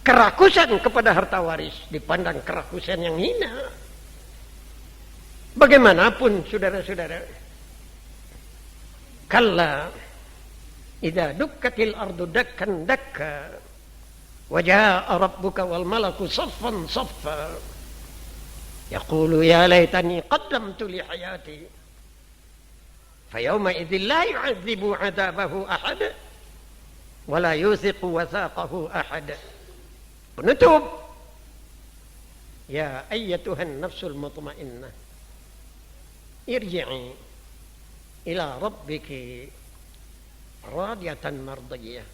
kerakusan kepada harta waris, dipandang kerakusan yang hina. Bagaimanapun saudara-saudara, kalla idza dukkatil ardu dakkan dakka wa jaa rabbuka wal malaku saffan saffa yaqulu ya laitani qaddamtu li hayati fayawma idzin la yu'adzibu 'adzabahu ahad wa la yuthiqu wathaqahu ahad. Penutup, ya ayyatuhan nafsul mutmainnah irji'i ila rabbiki radiyatan mardiyah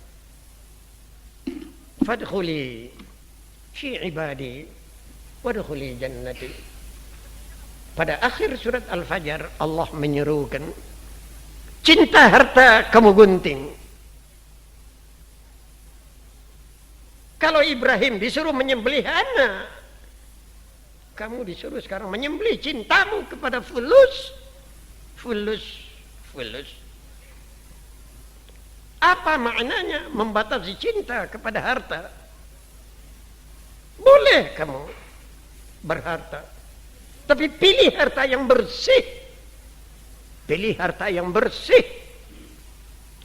fadkhuli fi ibadi wadkhuli jannati. Pada akhir surat Al-Fajr Allah menyerukan, cinta harta kamu gunting. Kalau Ibrahim disuruh menyembelih anak, kamu disuruh sekarang menyembelih cintamu kepada fulus. Apa maknanya membatasi cinta kepada harta? Boleh kamu berharta, tapi pilih harta yang bersih. Pilih harta yang bersih.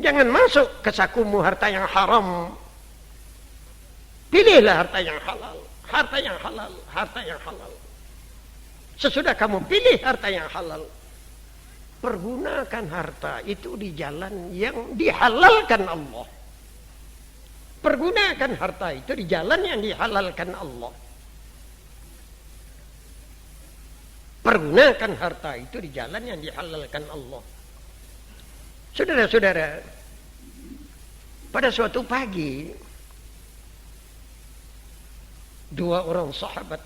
Jangan masuk ke sakumu harta yang haram. Pilihlah harta yang halal. Harta yang halal, harta yang halal. Sesudah kamu pilih harta yang halal, pergunakan harta itu di jalan yang dihalalkan Allah. Pergunakan harta itu di jalan yang dihalalkan Allah. Pergunakan harta itu di jalan yang dihalalkan Allah. Saudara-saudara, pada suatu pagi, dua orang sahabat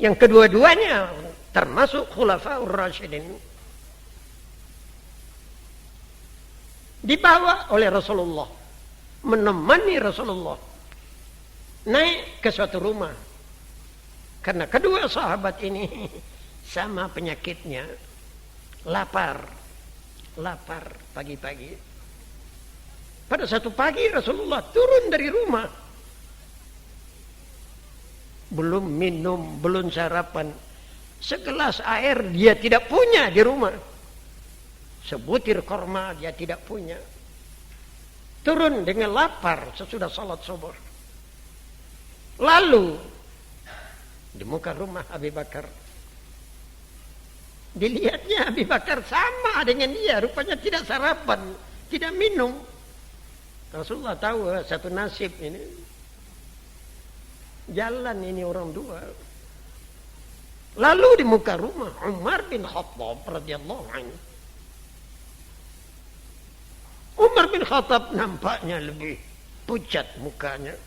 yang kedua-duanya termasuk khulafaur rasyidin dibawa oleh Rasulullah, menemani Rasulullah naik ke suatu rumah, karena kedua sahabat ini sama penyakitnya, lapar pagi-pagi. Pada satu pagi Rasulullah turun dari rumah, belum minum, belum sarapan, segelas air dia tidak punya di rumah, sebutir korma dia tidak punya. Turun dengan lapar sesudah salat subuh. Lalu di muka rumah Abu Bakar, dilihatnya Abu Bakar sama dengan dia, rupanya tidak sarapan, tidak minum. Rasulullah tahu satu nasib ini, jalan ini orang dua. Lalu di muka rumah Umar bin Khattab radhiyallahu anhu. Umar bin Khattab nampaknya lebih pucat mukanya.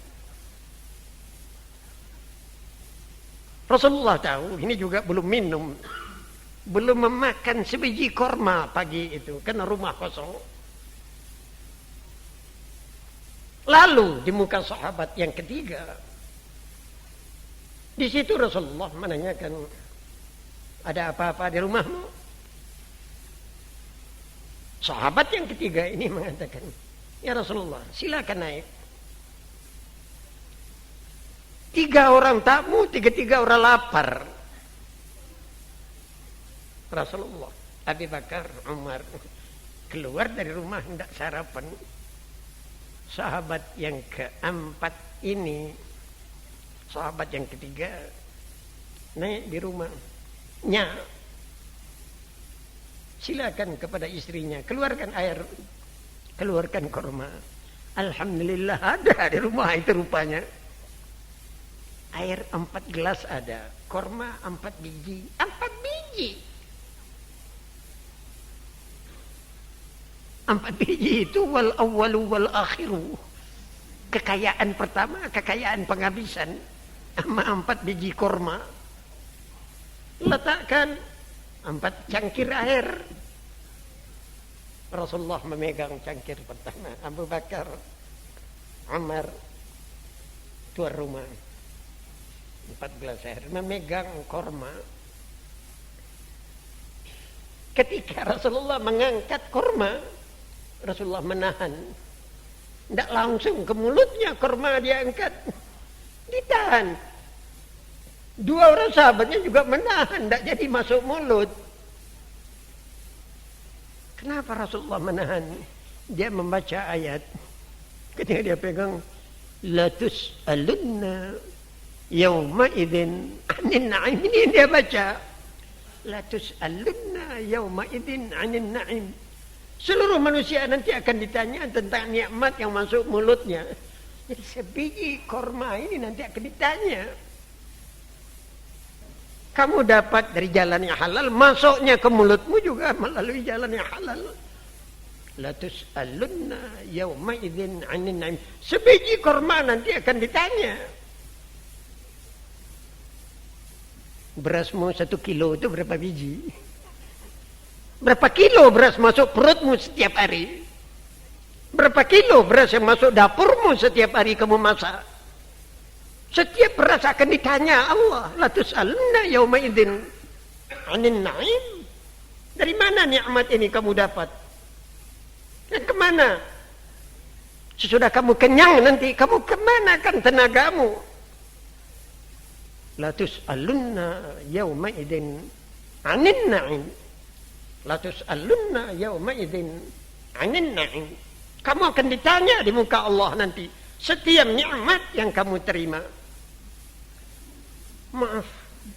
Rasulullah tahu ini juga belum minum, belum memakan sebiji korma pagi itu karena rumah kosong. Lalu di muka sahabat yang ketiga, di situ Rasulullah menanyakan, ada apa-apa di rumahmu? Sahabat yang ketiga ini mengatakan, ya Rasulullah, silakan naik. 3 orang tamu, 3 orang lapar. Rasulullah, Abu Bakar, Umar keluar dari rumah hendak sarapan. Sahabat yang keempat ini, sahabat yang ketiga, naik di rumahnya, silakan kepada istrinya, keluarkan air, keluarkan korma. Alhamdulillah ada di rumah itu rupanya. Air 4 gelas ada, korma 4 biji. 4 biji. 4 biji itu wal awwalu wal akhiru. Kekayaan pertama, kekayaan penghabisan. Sama 4 biji korma. Letakkan 4 cangkir air. Rasulullah memegang cangkir pertama. Abu Bakar, Umar, tuan rumah, 4 gelas air, memegang korma. Ketika Rasulullah mengangkat korma, Rasulullah menahan Tidak langsung ke mulutnya kurma dia angkat. Ditahan. Dua orang sahabatnya juga menahan. Tidak jadi masuk mulut. Kenapa Rasulullah menahan? Dia membaca ayat. Ketika dia pegang. La tus'alunna yawma idin anin na'im. Ini yang dia baca. La tus'alunna yawma idin anin na'im. Seluruh manusia nanti akan ditanya tentang nikmat yang masuk mulutnya. Jadi sebiji korma ini nanti akan ditanya. Kamu dapat dari jalan yang halal, masuknya ke mulutmu juga melalui jalan yang halal. La tus'alunna yawma idzin 'anin na'im. Sebiji korma nanti akan ditanya. Berasmu 1 kilo itu berapa biji? Berapa kilo beras masuk perutmu setiap hari? Berapa kilo beras yang masuk dapurmu setiap hari kamu masak? Setiap beras akan ditanya Allah. La tus'alunna yawma idzin 'anin na'im. Dari mana nikmat ini kamu dapat? Dan kemana? Sesudah kamu kenyang nanti, kamu kemana kan tenagamu? La tus'alunna yawma idzin 'anin na'im. La tus'alunna yawma idzin 'anin na'im. Kamu akan ditanya di muka Allah nanti setiap nikmat yang kamu terima. Maaf,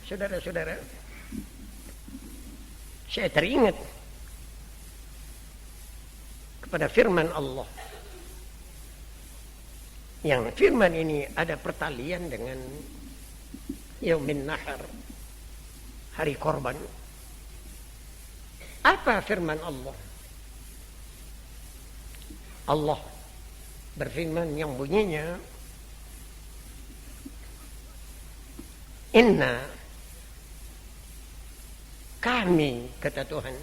saudara-saudara. Saya teringat kepada firman Allah. Yang firman ini ada pertalian dengan Yaumin Nahar, hari korban. Apa firman Allah? Allah berfirman yang bunyinya, Inna, kami, kata Tuhan,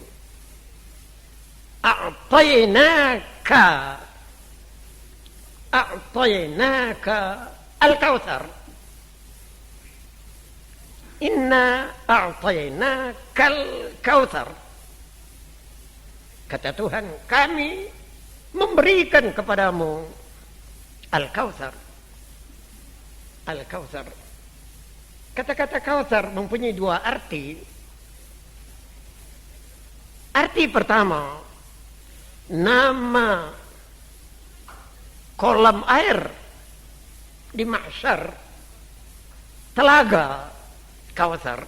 a'tainaka al-Kautsar. Inna a'tainaka al-Kautsar. Kata Tuhan, kami memberikan kepadamu Al-Kautsar. Al-Kautsar. Kata-kata Kautsar mempunyai 2 arti. Arti pertama, nama kolam air di mahsyar, telaga Kautsar.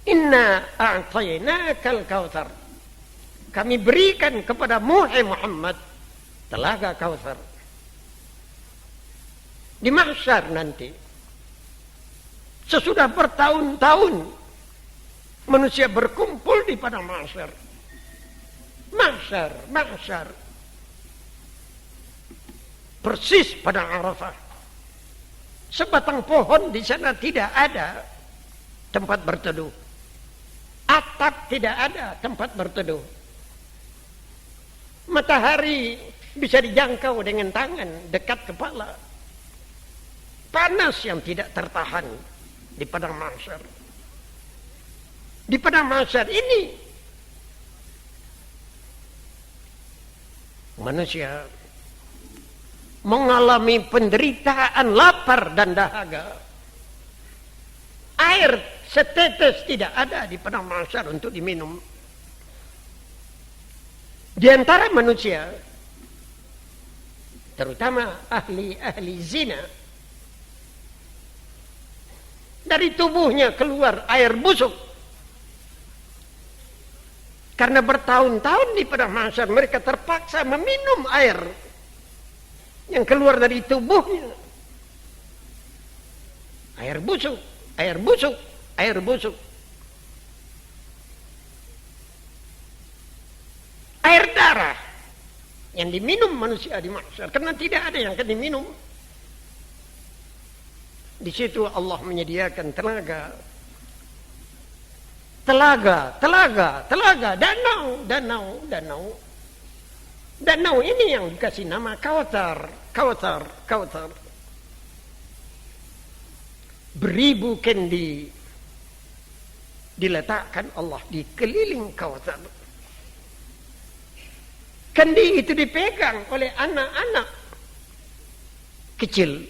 Inna a'tainakal Kautsar. Kami berikan kepada Muhammad telaga Kautsar. Di mahsyar nanti, sesudah bertahun-tahun manusia berkumpul di padang mahsyar. Mahsyar. Persis padang Arafah. Sebatang pohon di sana tidak ada tempat berteduh. Atap tidak ada tempat berteduh. Matahari bisa dijangkau dengan tangan dekat kepala. Panas yang tidak tertahan di padang mahsyar. Di padang mahsyar ini manusia mengalami penderitaan lapar dan dahaga. Air setetes tidak ada di padang mahsyar untuk diminum. Di antara manusia, terutama ahli zina, dari tubuhnya keluar air busuk. Karena bertahun-tahun di padang mahsyar mereka terpaksa meminum air yang keluar dari tubuhnya. Air busuk. Air darah yang diminum manusia di mahsyar, karena tidak ada yang akan diminum. Di situ Allah menyediakan telaga, danau ini yang dikasih nama Kautsar. Beribu kendi diletakkan Allah di keliling Kautsar. Kendi itu dipegang oleh anak-anak kecil.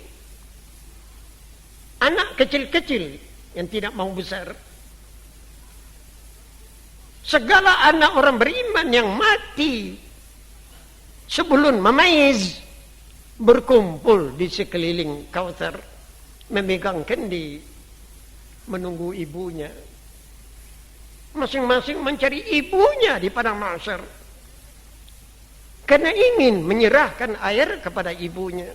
Anak kecil-kecil yang tidak mau besar. Segala anak orang beriman yang mati sebelum memaiz berkumpul di sekeliling Kautsar, memegang kendi, menunggu ibunya. Masing-masing mencari ibunya di padang mahsyar, karena ingin menyerahkan air kepada ibunya.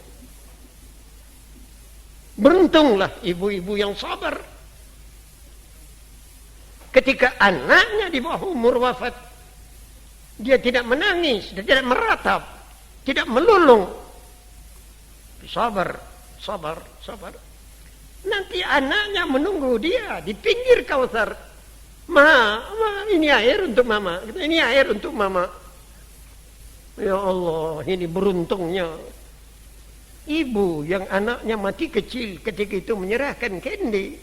Beruntunglah ibu-ibu yang sabar. Ketika anaknya di bawah umur wafat, dia tidak menangis, dia tidak meratap, tidak melulung. Sabar, sabar, sabar. Nanti anaknya menunggu dia di pinggir Kautsar. Ma, ini air untuk mama. Ini air untuk mama. Ya Allah, ini beruntungnya ibu yang anaknya mati kecil ketika itu menyerahkan kendi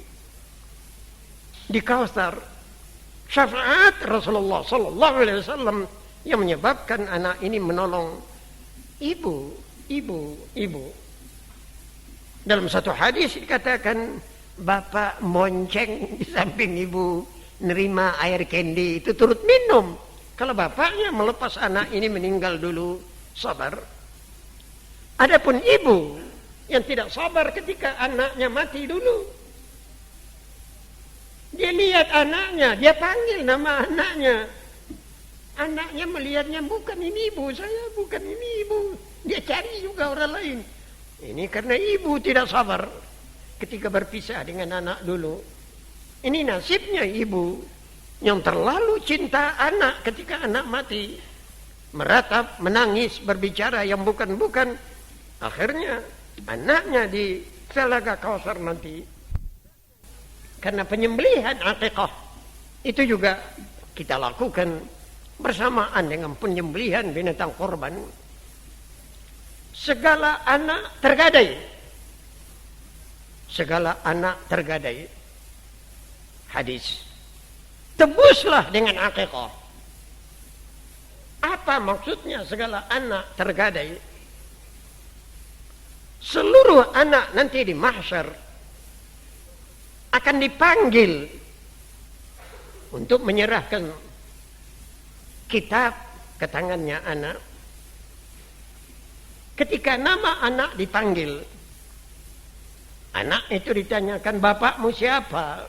di Kautsar. Syafaat Rasulullah sallallahu alaihi wasallam yang menyebabkan anak ini menolong ibu. Dalam satu hadis dikatakan bapak monceng di samping ibu, nerima air kendi itu turut minum. Kalau bapaknya melepas anak ini meninggal dulu, sabar. Adapun ibu yang tidak sabar ketika anaknya mati dulu, dia lihat anaknya, dia panggil nama anaknya. Anaknya melihatnya, bukan ini ibu saya, bukan ini ibu. Dia cari juga orang lain. Ini karena ibu tidak sabar ketika berpisah dengan anak dulu. Ini nasibnya ibu yang terlalu cinta anak ketika anak mati. Meratap, menangis, berbicara yang bukan-bukan. Akhirnya anaknya di Telaga Kautsar nanti. Karena penyembelihan akikah itu juga kita lakukan bersamaan dengan penyembelihan binatang korban. Segala anak tergadai. Segala anak tergadai. Hadis. Tebuslah dengan akikah. Apa maksudnya segala anak tergadai? Seluruh anak nanti di mahsyar akan dipanggil untuk menyerahkan kitab ke tangannya anak. Ketika nama anak dipanggil, anak itu ditanyakan, bapakmu siapa?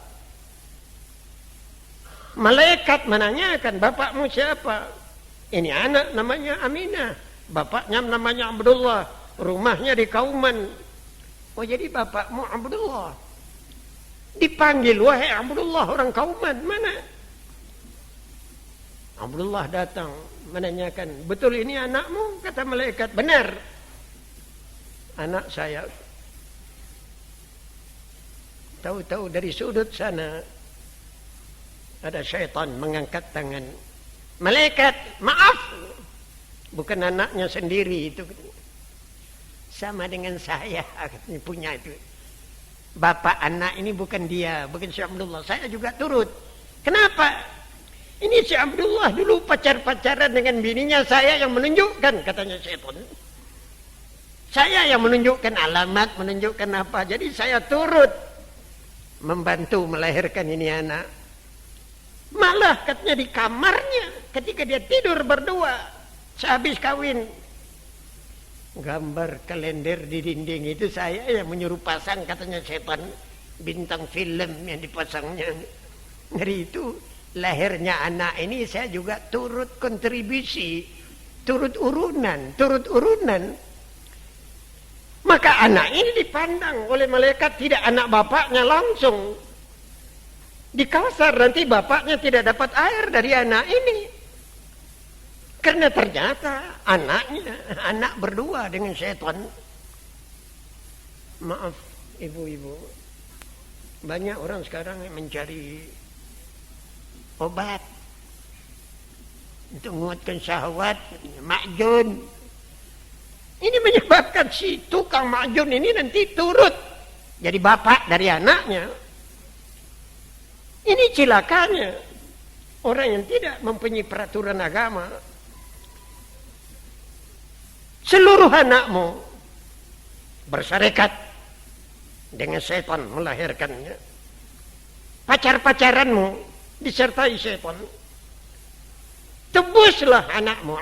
Malaikat menanyakan, bapakmu siapa? Ini anak namanya Aminah, bapaknya namanya Abdullah, rumahnya di Kauman. Oh, jadi bapakmu Abdullah. Dipanggil, wahai Abdullah orang Kauman, mana? Abdullah datang menanyakan, betul ini anakmu? Kata malaikat, benar. Anak saya. Tahu-tahu dari sudut sana ada syaitan mengangkat tangan. Malaikat, maaf. Bukan anaknya sendiri itu. Sama dengan saya, punya itu. Bapak anak ini bukan dia, bukan Syekh Abdullah. Saya juga turut. Kenapa? Ini Syekh Abdullah dulu pacar-pacaran dengan bininya, saya yang menunjukkan, katanya syaitan. Saya yang menunjukkan alamat, menunjukkan apa. Jadi saya turut membantu melahirkan ini anak. Malah katanya di kamarnya, ketika dia tidur berdua, sehabis kawin, gambar kalender di dinding itu saya yang menyuruh pasang, katanya setan, bintang film yang dipasangnya. Dari itu lahirnya anak ini saya juga turut kontribusi, turut urunan. Maka anak ini dipandang oleh malaikat tidak anak bapaknya langsung. Di Kautsar nanti bapaknya tidak dapat air dari anak ini. Karena ternyata anaknya, anak berdua dengan setan. Maaf ibu-ibu, banyak orang sekarang yang mencari obat untuk menguatkan syahwat, makjun. Ini menyebabkan si tukang makjun ini nanti turut jadi bapak dari anaknya. Ini cilakanya orang yang tidak mempunyai peraturan agama. Seluruh anakmu bersyarikat dengan setan melahirkannya. Pacar-pacaranmu disertai setan. Tebuslah anakmu,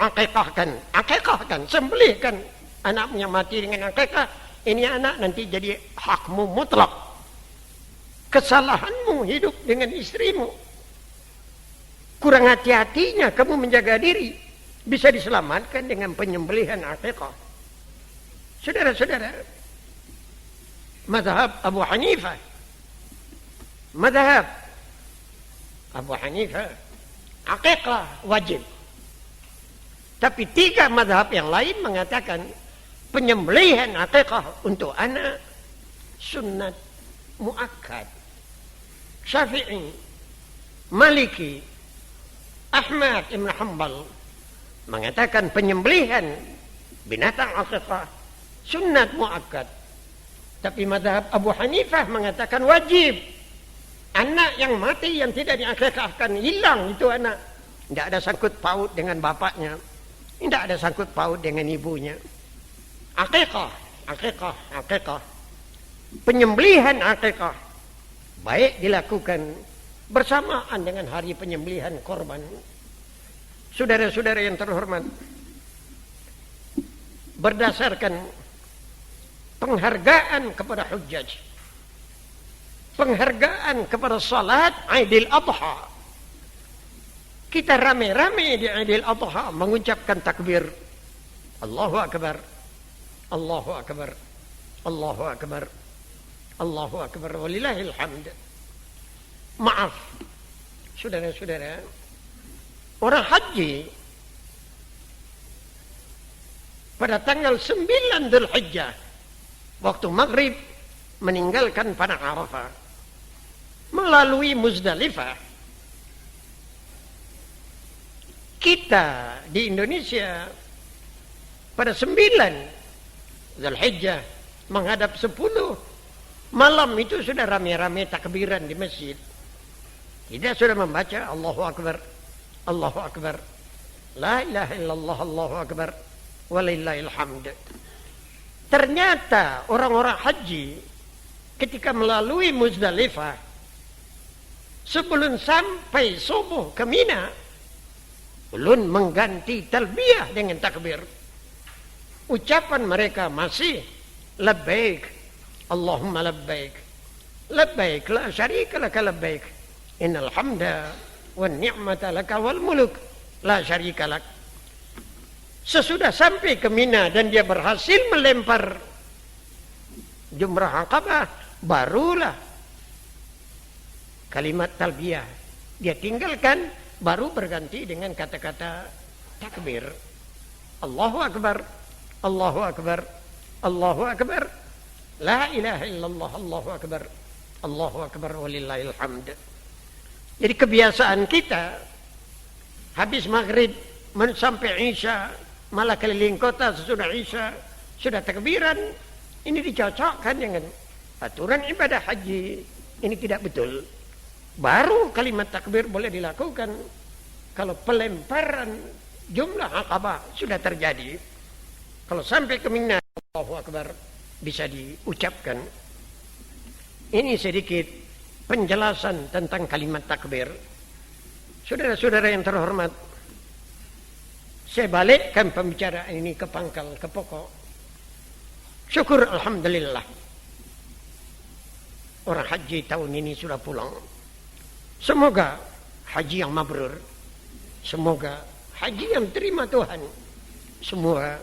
akikahkan, sembelihkan anakmu yang mati dengan akikah. Ini anak nanti jadi hakmu mutlak. Kesalahanmu hidup dengan istrimu. Kurang hati-hatinya kamu menjaga diri. Bisa diselamatkan dengan penyembelihan akikah. Saudara-saudara, mazhab Abu Hanifah. Mazhab Abu Hanifah, akikah wajib. Tapi 3 mazhab yang lain mengatakan penyembelihan akikah untuk anak sunnat muakkad. Syafi'i, Maliki, Ahmad Ibn Hanbal mengatakan penyembelihan binatang akikah sunnat muakkad. Tapi mazhab Abu Hanifah mengatakan wajib. Anak yang mati yang tidak diakikahkan hilang itu anak. Tidak ada sangkut paut dengan bapaknya. Tidak ada sangkut paut dengan ibunya. Akikah. Penyembelihan akikah baik dilakukan bersamaan dengan hari penyembelihan korban. Saudara-saudara yang terhormat, berdasarkan penghargaan kepada hujjaj, penghargaan kepada salat Aidil Adha, kita rame-rame di Aidil Adha mengucapkan takbir Allahu Akbar, Allahu Akbar, Allahu Akbar, Allahu Akbar, walillahil hamd. Maaf, saudara-saudara, orang haji pada tanggal 9 Dzulhijjah waktu maghrib meninggalkan padang Arafah melalui Muzdalifah. Kita di Indonesia pada 9 Dzulhijjah menghadap 10 malam itu sudah rame-rame takbiran di masjid. Kita sudah membaca Allahu Akbar, Allahu Akbar, la ilaha illallah, Allahu Akbar, walillahil hamd. Ternyata orang-orang haji ketika melalui Muzdalifah sebelum sampai subuh ke Mina belum mengganti talbiyah dengan takbir. Ucapan mereka masih labbaik Allahumma labbaik, labbaik la syarika laka labbaik, innal hamda wan ni'mata laka wal muluk la syarika lak. Sesudah sampai ke Mina dan dia berhasil melempar jumrah Aqabah, barulah kalimat talbiyah dia tinggalkan, baru berganti dengan kata-kata takbir. Allahu Akbar, Allahu Akbar, Allahu Akbar, la ilaha illallah, Allahu Akbar, Allahu Akbar, walillahil hamd. Jadi kebiasaan kita habis maghrib sampai isya, malah keliling kota sesudah isya sudah takbiran. Ini dicocokkan dengan aturan ibadah haji. Ini tidak betul. Baru kalimat takbir boleh dilakukan kalau pelemparan jumlah Aqabah sudah terjadi. Kalau sampai ke Mina, Allahu Akbar, bisa diucapkan. Ini sedikit penjelasan tentang kalimat takbir. Saudara-saudara yang terhormat, saya balikkan pembicaraan ini ke pangkal, ke pokok. Syukur alhamdulillah, orang haji tahun ini sudah pulang. Semoga haji yang mabrur, semoga haji yang terima Tuhan, semua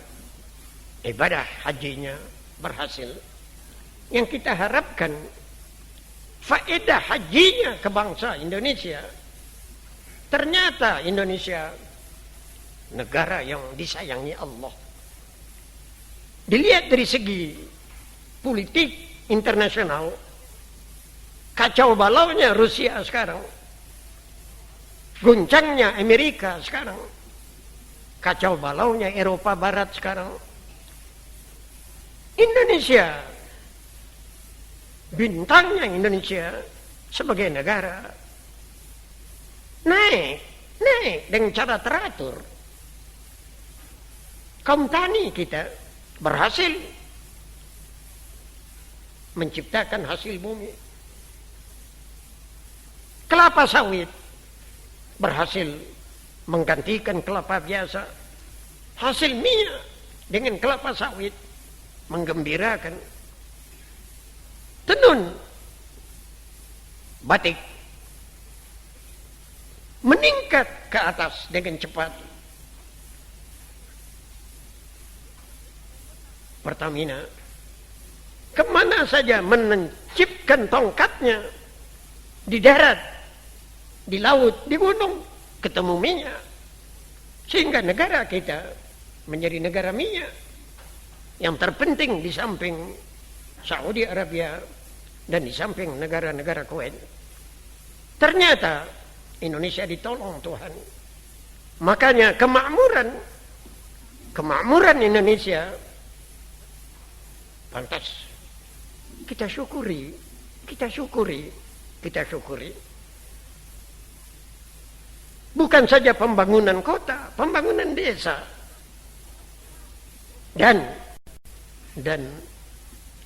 ibadah hajinya berhasil. Yang kita harapkan faedah hajinya ke bangsa Indonesia. Ternyata Indonesia negara yang disayangi Allah. Dilihat dari segi politik internasional, kacau balaunya Rusia sekarang, guncangnya Amerika sekarang, kacau balaunya Eropa Barat sekarang. Indonesia, bintangnya Indonesia sebagai negara naik dengan cara teratur. Kaum tani kita berhasil menciptakan hasil bumi. Kelapa sawit berhasil menggantikan kelapa biasa. Hasil minyak dengan kelapa sawit menggembirakan. Tenun, batik meningkat ke atas dengan cepat. Pertamina kemana saja mencipkan tongkatnya, di darat, di laut, di gunung, ketemu minyak. Sehingga negara kita menjadi negara minyak yang terpenting di samping Saudi Arabia dan di samping negara-negara Kuwait. Ternyata Indonesia ditolong Tuhan. Makanya kemakmuran Indonesia pantas kita syukuri. Bukan saja pembangunan kota, pembangunan desa. Dan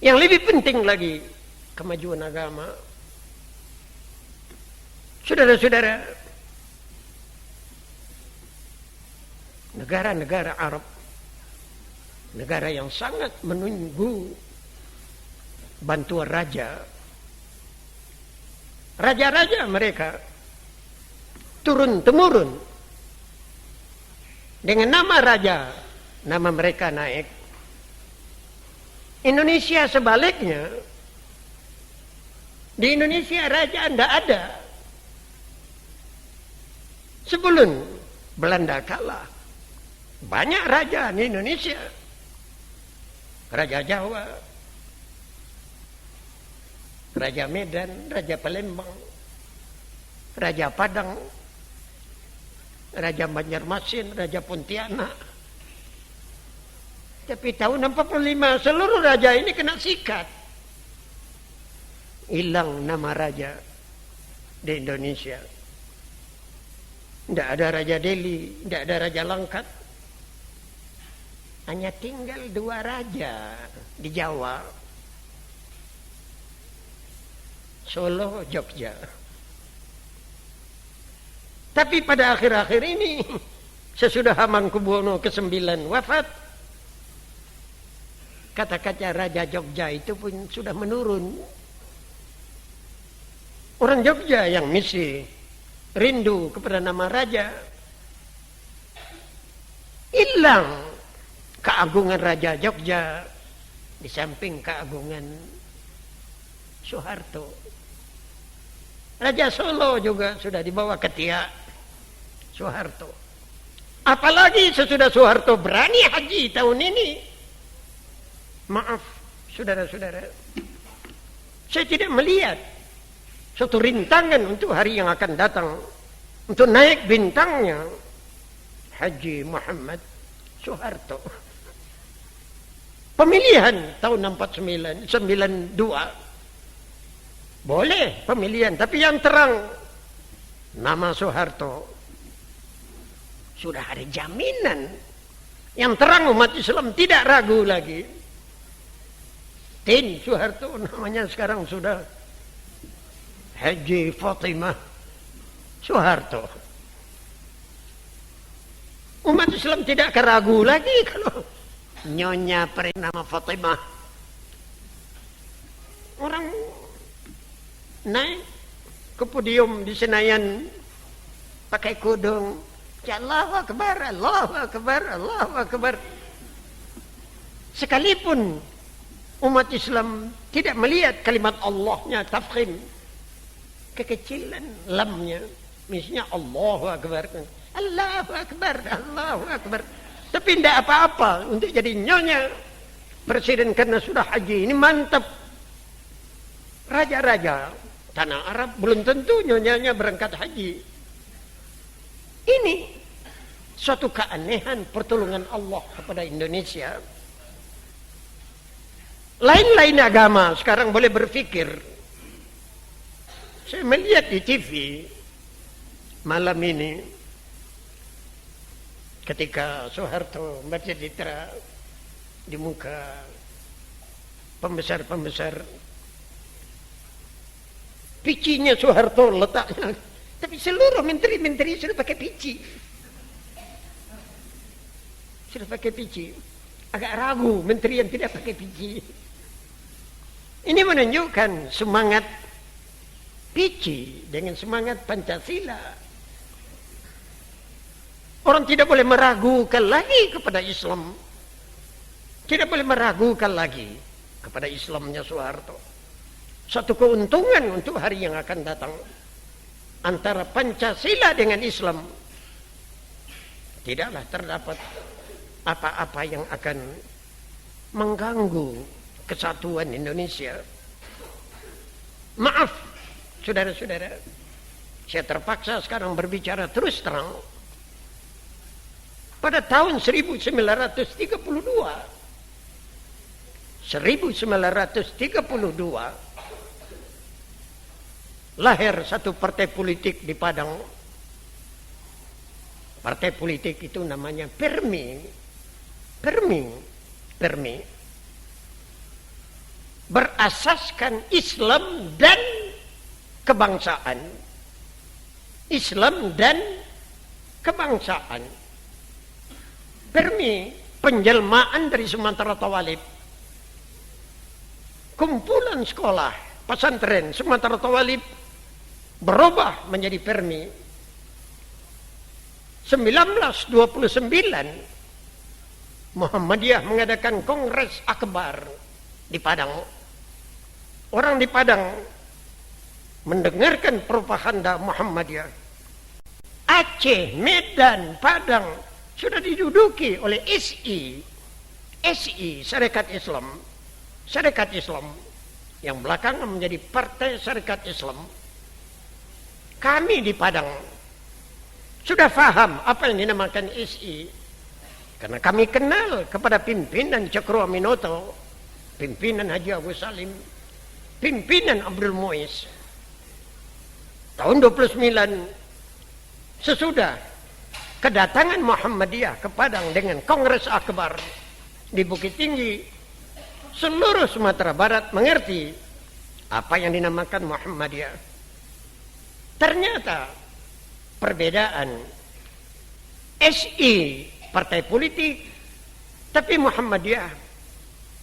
yang lebih penting lagi, kemajuan agama. Saudara-saudara, negara-negara Arab, negara yang sangat menunggu bantuan raja-raja mereka turun-temurun dengan nama raja, nama mereka naik. Indonesia sebaliknya, di Indonesia raja tidak ada. Sebelum Belanda kalah, banyak raja di Indonesia. Raja Jawa, Raja Medan, Raja Palembang, Raja Padang, Raja Banjarmasin, Raja Pontianak. Tapi tahun 45 seluruh raja ini kena sikat. Hilang nama raja di Indonesia. Tidak ada Raja Delhi, tidak ada Raja Langkat. Hanya tinggal 2 raja di Jawa. Solo, Jogja. Tapi pada akhir-akhir ini, sesudah Hamengkubuwono ke-9 wafat, kata-kata Raja Jogja itu pun sudah menurun. Orang Jogja yang mesti rindu kepada nama raja, hilang keagungan Raja Jogja di samping keagungan Soeharto. Raja Solo juga sudah dibawa ke Tiak Soeharto. Apalagi sesudah Soeharto berani haji tahun ini. Maaf saudara-saudara, saya tidak melihat suatu rintangan untuk hari yang akan datang untuk naik bintangnya Haji Muhammad Soeharto. Pemilihan tahun 49, 92 boleh pemilihan, tapi yang terang nama Soeharto sudah ada jaminan. Yang terang umat Islam tidak ragu lagi. Tin Soeharto namanya sekarang sudah Haji Fatimah Soeharto. Umat Islam tidak ragu lagi kalau Nyonya bernama Fatimah. Orang naik ke podium di Senayan pakai kudung, Allahu Akbar, Allahu Akbar, Allahu Akbar. Sekalipun umat Islam tidak melihat kalimat Allahnya tafkhim, kekecilan lamnya, misalnya Allahu Akbar, Allahu Akbar, Allahu Akbar. Tapi tidak apa-apa untuk jadi nyonya presiden karena sudah haji. Ini mantap. Raja-raja tanah Arab belum tentu nyonyanya berangkat haji. Ini suatu keanehan pertolongan Allah kepada Indonesia. Lain-lain agama sekarang boleh berpikir. Saya melihat di TV malam ini ketika Soeharto bercerita di muka pembesar-pembesar Picinya Soeharto letaknya. Tapi seluruh menteri-menteri sudah pakai pici. Sudah pakai pici. Agak ragu menteri yang tidak pakai pici. Ini menunjukkan semangat pici dengan semangat Pancasila. Orang tidak boleh meragukan lagi kepada Islam. Tidak boleh meragukan lagi kepada Islamnya Soeharto. Satu keuntungan untuk hari yang akan datang antara Pancasila dengan Islam. Tidaklah terdapat apa-apa yang akan mengganggu kesatuan Indonesia. Maaf, saudara-saudara, saya terpaksa sekarang berbicara terus terang. Pada tahun 1932 lahir satu partai politik di Padang. Partai politik itu namanya Permi. Berasaskan Islam dan kebangsaan. Islam dan kebangsaan. Permi penjelmaan dari Sumatera Tawalib. Kumpulan sekolah pesantren Sumatera Tawalib berubah menjadi Permi. 1929 Muhammadiyah mengadakan Kongres Akbar di Padang. Orang di Padang mendengarkan propaganda Muhammadiyah. Aceh, Medan, Padang sudah diduduki oleh SI, Syarikat Islam. Syarikat Islam yang belakangan menjadi Partai Syarikat Islam. Kami di Padang sudah paham apa yang dinamakan SI, karena kami kenal kepada pimpinan Cokroaminoto, pimpinan Haji Agus Salim, pimpinan Abdul Muiz. Tahun 29 sesudah kedatangan Muhammadiyah ke Padang dengan Kongres Akbar di Bukit Tinggi, seluruh Sumatera Barat mengerti apa yang dinamakan Muhammadiyah. Ternyata perbedaan SI partai politik, tapi Muhammadiyah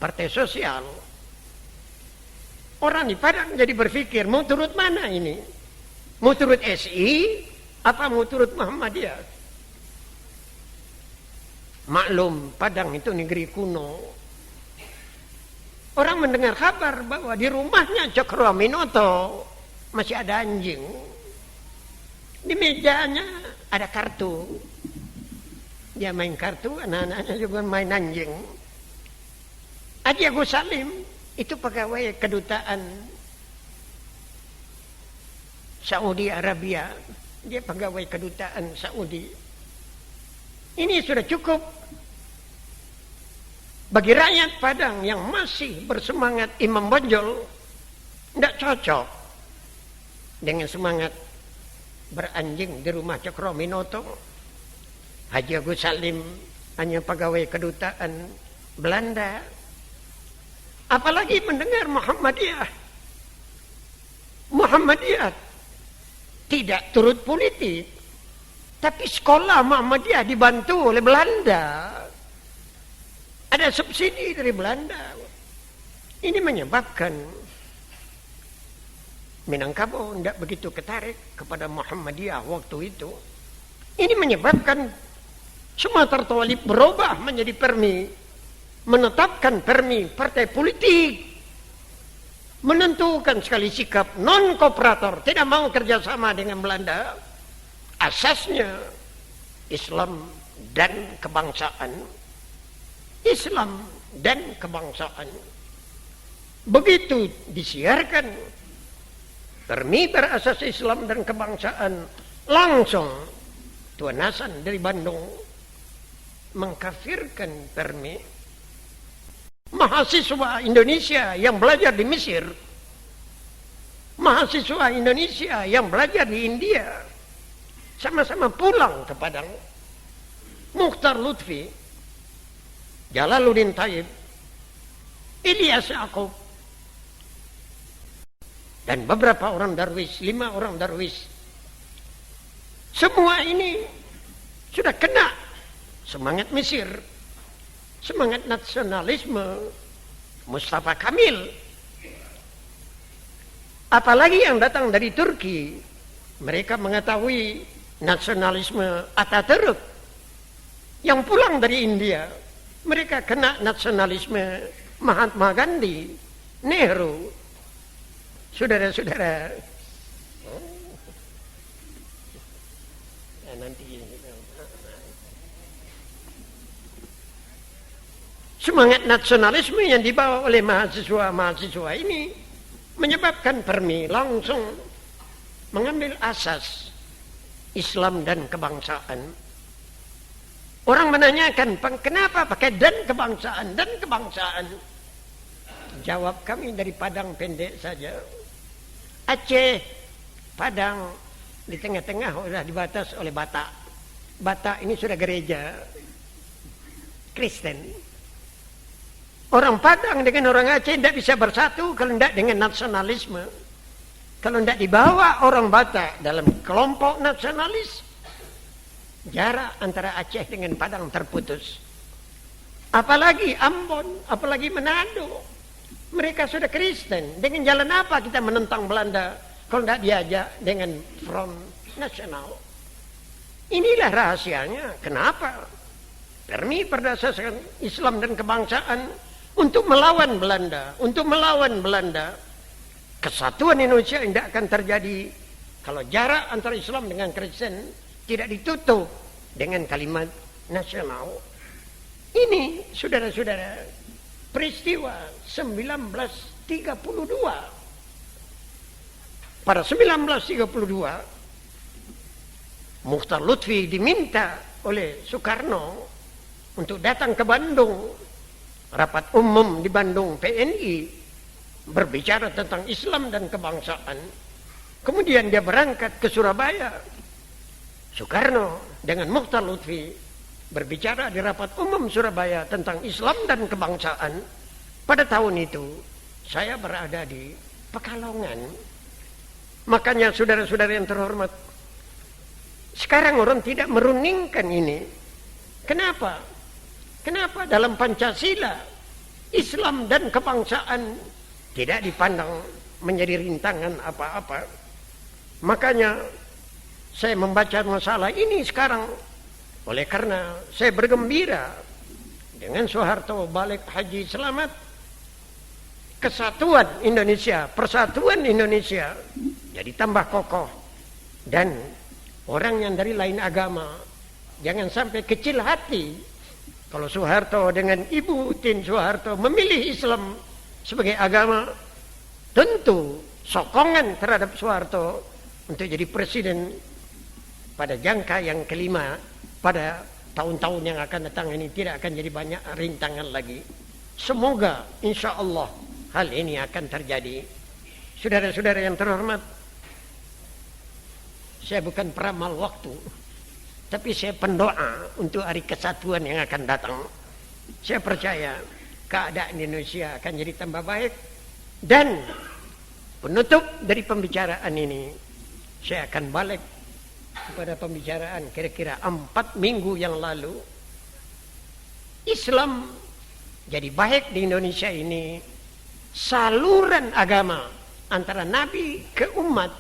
partai sosial. Orang di Padang jadi berpikir, mau turut mana ini? Mau turut SI apa mau turut Muhammadiyah? Maklum, Padang itu negeri kuno. Orang mendengar kabar bahwa di rumahnya Cokroaminoto masih ada anjing. Di mejanya ada kartu. Dia main kartu, anak-anaknya juga main anjing. Haji Agus Salim itu pegawai kedutaan Saudi Arabia. Dia pegawai kedutaan Saudi. Ini sudah cukup bagi rakyat Padang yang masih bersemangat Imam Bonjol. Tidak cocok dengan semangat beranjing di rumah Cokroaminoto. Haji Agus Salim hanya pegawai kedutaan Belanda. Apalagi mendengar Muhammadiyah. Muhammadiyah tidak turut politik, tapi sekolah Muhammadiyah dibantu oleh Belanda. Ada subsidi dari Belanda. Ini menyebabkan Minangkabau tidak begitu ketarik kepada Muhammadiyah waktu itu. Ini menyebabkan Sumatera Tawalib berubah menjadi Permi, menetapkan Permi partai politik, menentukan sekali sikap non kooperator, tidak mau kerjasama dengan Belanda. Asasnya Islam dan kebangsaan. Islam dan kebangsaan. Begitu disiarkan Permi berasas Islam dan kebangsaan, langsung Tuan Hasan dari Bandung mengkafirkan Permi. Mahasiswa Indonesia yang belajar di Mesir, mahasiswa Indonesia yang belajar di India, sama-sama pulang ke Padang. Mukhtar Lutfi, Jalaluddin Taib, Ilyas Yaqub, dan beberapa orang Darwis, 5 orang Darwis. Semua ini sudah kena semangat Mesir, semangat nasionalisme Mustafa Kamil. Apalagi yang datang dari Turki, mereka mengetahui nasionalisme Atatürk. Yang pulang dari India, mereka kena nasionalisme Mahatma Gandhi, Nehru. Saudara-saudara, nanti semangat nasionalisme yang dibawa oleh mahasiswa-mahasiswa ini menyebabkan Permi langsung mengambil asas Islam dan kebangsaan. Orang menanyakan, kenapa pakai dan kebangsaan? Jawab kami dari Padang pendek saja. Aceh, Padang, di tengah-tengah sudah dibatas oleh Batak. Batak ini sudah gereja Kristen. Orang Padang dengan orang Aceh tidak bisa bersatu kalau tidak dengan nasionalisme. Kalau tidak dibawa orang Batak dalam kelompok nasionalis, jarak antara Aceh dengan Padang terputus. Apalagi Ambon, apalagi Manado. Mereka sudah Kristen. Dengan jalan apa kita menentang Belanda kalau tidak diajak dengan Front Nasional? Inilah rahasianya. Kenapa Permi berdasarkan Islam dan kebangsaan untuk melawan Belanda, Kesatuan Indonesia tidak akan terjadi kalau jarak antara Islam dengan Kristen tidak ditutup dengan kalimat nasional. Ini, saudara-saudara, peristiwa 1932. Pada 1932, Mukhtar Lutfi diminta oleh Soekarno untuk datang ke Bandung, rapat umum di Bandung PNI, berbicara tentang Islam dan kebangsaan. Kemudian dia berangkat ke Surabaya. Soekarno dengan Mukhtar Lutfi berbicara di rapat umum Surabaya tentang Islam dan kebangsaan. Pada tahun itu saya berada di Pekalongan. Makanya saudara-saudara yang terhormat, sekarang orang tidak meruningkan ini. Kenapa? Kenapa dalam Pancasila Islam dan kebangsaan tidak dipandang menjadi rintangan apa-apa? Makanya saya membaca masalah ini sekarang oleh karena saya bergembira dengan Soeharto balik haji selamat, kesatuan Indonesia, persatuan Indonesia jadi tambah kokoh, dan orang yang dari lain agama jangan sampai kecil hati kalau Soeharto dengan Ibu Tin Soeharto memilih Islam sebagai agama. Tentu sokongan terhadap Soeharto untuk jadi presiden pada jangka yang kelima pada tahun-tahun yang akan datang ini tidak akan jadi banyak rintangan lagi. Semoga insya Allah hal ini akan terjadi. Saudara-saudara yang terhormat, saya bukan peramal waktu, tapi saya pendoa untuk hari kesatuan yang akan datang. Saya percaya keadaan Indonesia akan jadi tambah baik. Dan penutup dari pembicaraan ini, saya akan balik pada pembicaraan kira-kira 4 minggu yang lalu. Islam jadi baik di Indonesia ini saluran agama antara nabi ke umat,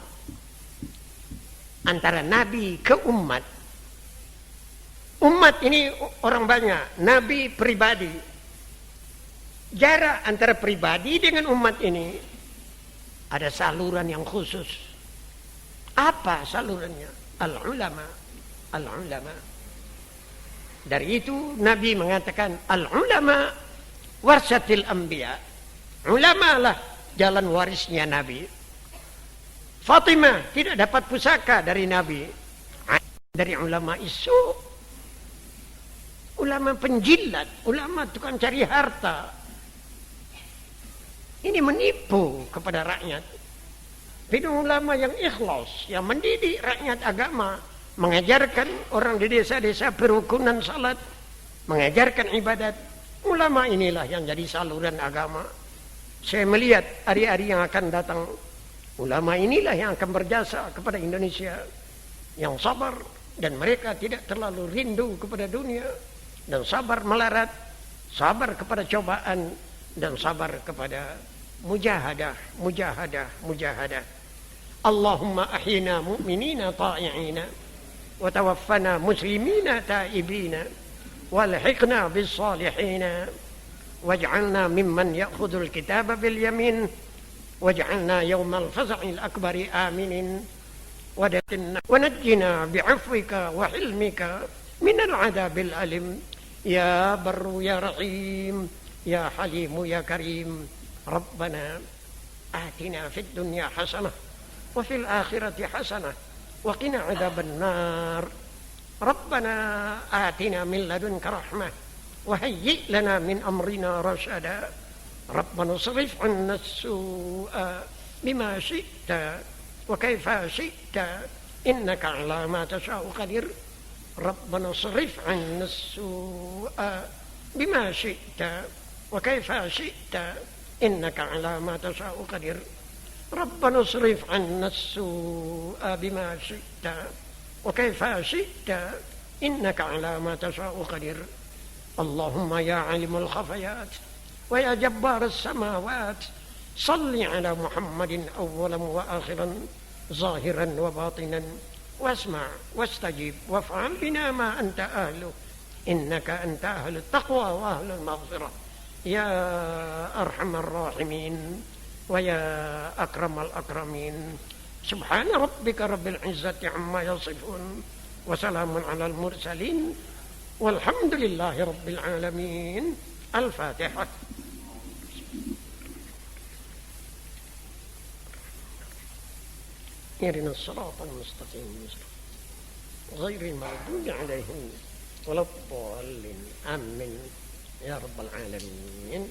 umat ini orang banyak, nabi pribadi. Jarak antara pribadi dengan umat ini ada saluran yang khusus. Apa salurannya? Al-ulama. Dari itu Nabi mengatakan al-ulama warasatil anbiya. Ulama lah jalan warisnya Nabi. Fatimah tidak dapat pusaka dari Nabi, dari ulama isu, ulama penjilat, ulama tukang cari harta. Ini menipu kepada rakyat. Tapi ulama yang ikhlas, yang mendidik rakyat agama, mengajarkan orang di desa-desa perukunan salat, mengajarkan ibadat. Ulama inilah yang jadi saluran agama. Saya melihat hari-hari yang akan datang, Ulama inilah yang akan berjasa kepada Indonesia, yang sabar dan mereka tidak terlalu rindu kepada dunia, dan sabar melarat, sabar kepada cobaan, dan sabar kepada mujahadah. Allahumma ahyina mu'minina ta'i'ina wa tawaffana muslimina ta'ibina walhiqna bis salihina waj'alna mimman ya'khudul kitaba bil yamin waj'alna yawmal faza'il akbari aminin ونجنا بعفوك وحلمك من العذاب الأليم يا بر يا رحيم يا حليم يا كريم ربنا آتنا في الدنيا حسنة وفي الآخرة حسنة وقنا عذاب النار ربنا آتنا من لدنك رحمة وهيئ لنا من أمرنا رشدا ربنا اصرف عنا السوء بما شئت وكيف شئت إنك على ما تشاء قدير ربنا اصرف عنا السوء بما شئت وكيف شئت إنك على ما تشاء قدير ربنا اصرف عنا السوء بما شئت وكيف شئت إنك على ما تشاء قدير اللهم يا عالم الخفيات ويا جبار السماوات صل على محمد أولا وآخرا ظاهرا وباطنا واسمع واستجب وافعل بنا ما أنت أهله إنك أنت أهل التقوى وأهل المغفرة يا أرحم الراحمين ويا أكرم الأكرمين سبحان ربك رب العزة عما يصفون وسلام على المرسلين والحمد لله رب العالمين الفاتحة اهدنا الصراط المستقيم غير المغضوب عليهم ولا الضالين آمين يا رب العالمين.